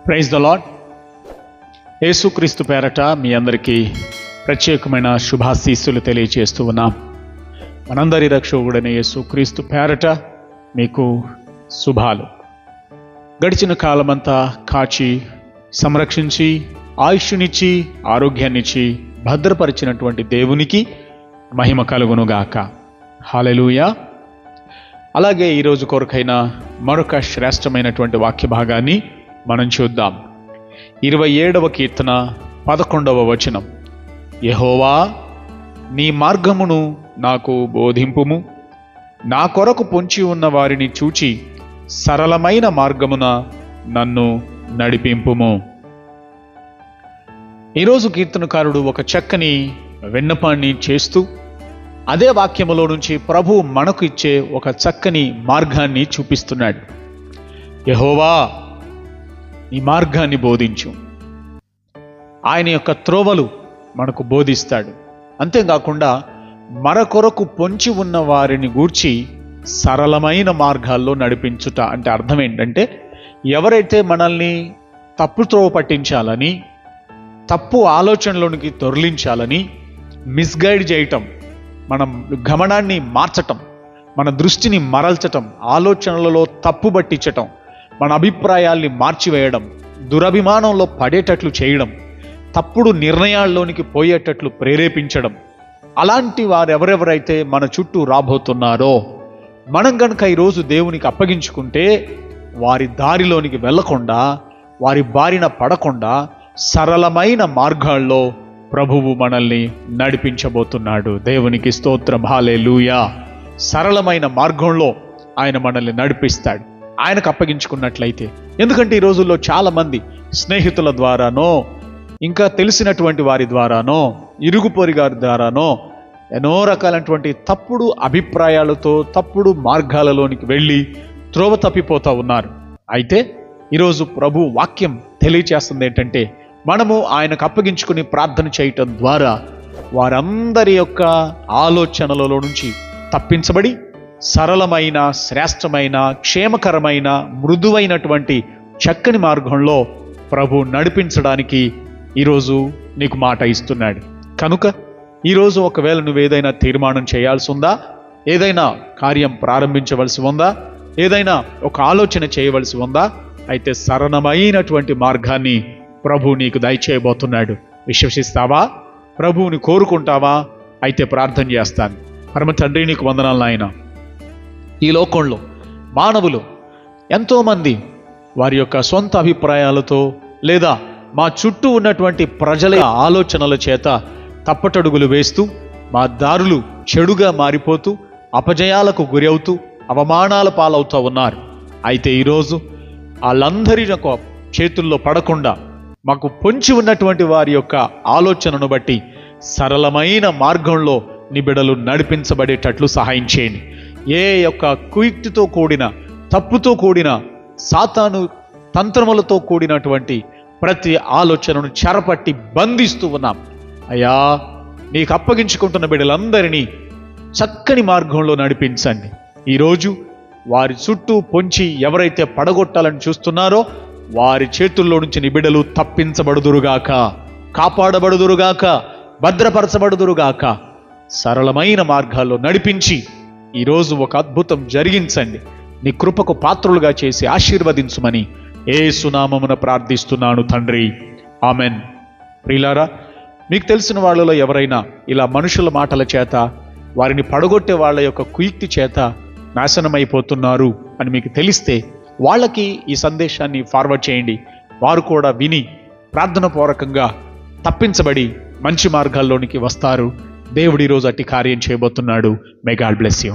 Praise the lord. యేసుక్రీస్తు పేరట మీ అందరికీ ప్రత్యేకమైన శుభాశీస్సులు తెలియజేస్తూ ఉన్నాం. మనందరి రక్షకుడైన యేసుక్రీస్తు పేరట మీకు శుభాలు. గడిచిన కాలమంతా కాచి సంరక్షించి ఆయుష్నిచ్చి ఆరోగ్యాన్నిచ్చి భద్రపరిచినటువంటి దేవునికి మహిమ కలుగునుగాక. హల్లెలూయా. అలాగే ఈరోజు కొరకైన మరొక శ్రేష్టమైనటువంటి వాక్య భాగాన్ని మనం చూద్దాం. 27వ కీర్తన 11వ వచనం. యెహోవా, నీ మార్గమును నాకు బోధింపుము, నా కొరకు పొంచి ఉన్న వారిని చూచి సరళమైన మార్గమున నన్ను నడిపింపుము. ఈరోజు కీర్తనకారుడు ఒక చక్కని విన్నపాన్ని చేస్తూ అదే వాక్యములో నుంచి ప్రభు మనకు ఇచ్చే ఒక చక్కని మార్గాన్ని చూపిస్తున్నాడు. యెహోవా, నీ మార్గాన్ని బోధించు. ఆయన యొక్క త్రోవలు మనకు బోధిస్తాడు. అంతేకాకుండా మన కొరకు పొంచి ఉన్న వారిని గూర్చి సరళమైన మార్గాల్లో నడిపించుట అంటే అర్థం ఏంటంటే, ఎవరైతే మనల్ని తప్పు త్రోవ పట్టించాలని, తప్పు ఆలోచనలోనికి తొరలించాలని, మిస్గైడ్ చేయటం, మన గమనాన్ని మార్చటం, మన దృష్టిని మరల్చటం, ఆలోచనలలో తప్పు పట్టించటం, మన అభిప్రాయాల్ని మార్చివేయడం, దురభిమానంలో పడేటట్లు చేయడం, తప్పుడు నిర్ణయాల్లోనికి పోయేటట్లు ప్రేరేపించడం, అలాంటి వారెవరెవరైతే మన చుట్టూ రాబోతున్నారో మనం కనుక ఈరోజు దేవునికి అప్పగించుకుంటే వారి దారిలోనికి వెళ్లకుండా, వారి బారిన పడకుండా సరళమైన మార్గాల్లో ప్రభువు మనల్ని నడిపించబోతున్నాడు. దేవునికి స్తోత్రం. హల్లెలూయా. సరళమైన మార్గంలో ఆయన మనల్ని నడిపిస్తాడు ఆయనకు అప్పగించుకున్నట్లయితే. ఎందుకంటే ఈ రోజుల్లో చాలామంది స్నేహితుల ద్వారానో, ఇంకా తెలిసినటువంటి వారి ద్వారానో, ఇరుగు పొరుగు గారి ద్వారానో ఎన్నో రకాలైనటువంటి తప్పుడు అభిప్రాయాలతో తప్పుడు మార్గాలలోనికి వెళ్ళి త్రోవ తప్పిపోతూ ఉన్నారు. అయితే ఈరోజు ప్రభు వాక్యం తెలియచేస్తుంది ఏంటంటే, మనము ఆయనకు అప్పగించుకుని ప్రార్థన చేయటం ద్వారా వారందరి యొక్క ఆలోచనలలో నుంచి తప్పించబడి సరళమైన, శ్రేష్టమైన, క్షేమకరమైన, మృదువైనటువంటి చక్కని మార్గంలో ప్రభు నడిపించడానికి ఈరోజు నీకు మాట ఇస్తున్నాడు. కనుక ఈరోజు ఒకవేళ నువ్వు ఏదైనా తీర్మానం చేయాల్సి ఉందా, ఏదైనా కార్యం ప్రారంభించవలసి ఉందా, ఏదైనా ఒక ఆలోచన చేయవలసి ఉందా, అయితే సరళమైనటువంటి మార్గాన్ని ప్రభు నీకు దయచేయబోతున్నాడు. విశ్వసిస్తావా? ప్రభువుని కోరుకుంటావా? అయితే ప్రార్థన చేస్తాను. పరమ తండ్రి, నీకు వందనాలు నాయనా. ఈ లోకంలో మానవులు ఎంతోమంది వారి యొక్క సొంత అభిప్రాయాలతో లేదా మా చుట్టూ ఉన్నటువంటి ప్రజల ఆలోచనల చేత తప్పటడుగులు వేస్తూ మా దారులు చెడుగా మారిపోతూ అపజయాలకు గురి అవుతూ అవమానాల పాలవుతూ ఉన్నారు. అయితే ఈరోజు వాళ్ళందరి యొక్క చేతుల్లో పడకుండా మాకు పొంచి ఉన్నటువంటి వారి యొక్క ఆలోచనను బట్టి సరళమైన మార్గంలో నీ బిడ్డలు నడిపించబడేటట్లు సహాయం చేయండి. ఏ యొక్క కుయుక్తితో కూడిన, తప్పుతో కూడిన, సాతాను తంత్రములతో కూడినటువంటి ప్రతి ఆలోచనను చెరపట్టి బంధిస్తూ ఉన్నాం. అయ్యా, నీకు అప్పగించుకుంటున్న బిడ్డలందరినీ చక్కని మార్గంలో నడిపించండి. ఈరోజు వారి చుట్టూ పొంచి ఎవరైతే పడగొట్టాలని చూస్తున్నారో వారి చేతుల్లో నుంచి నీ బిడ్డలు తప్పించబడుదురుగాక, కాపాడబడుదురుగాక, భద్రపరచబడుదురుగాక. సరళమైన మార్గాల్లో నడిపించి ఈరోజు ఒక అద్భుతం జరిగించండి. నీ కృపకు పాత్రులుగా చేసి ఆశీర్వదించుమని యేసు నామమున ప్రార్థిస్తున్నాను తండ్రి. ఆమెన్. ప్రియులారా, మీకు తెలిసిన వాళ్ళలో ఎవరైనా ఇలా మనుషుల మాటల చేత, వారిని పడగొట్టే వాళ్ళ యొక్క కుయుక్తి చేత నాశనమైపోతున్నారు అని మీకు తెలిస్తే వాళ్ళకి ఈ సందేశాన్ని ఫార్వర్డ్ చేయండి. వారు కూడా విని ప్రార్థన పూర్వకంగా తప్పించబడి మంచి మార్గాల్లోనికి వస్తారు. దేవుడు ఈరోజు అట్టి కార్యం చేయబోతున్నాడు. May God bless you.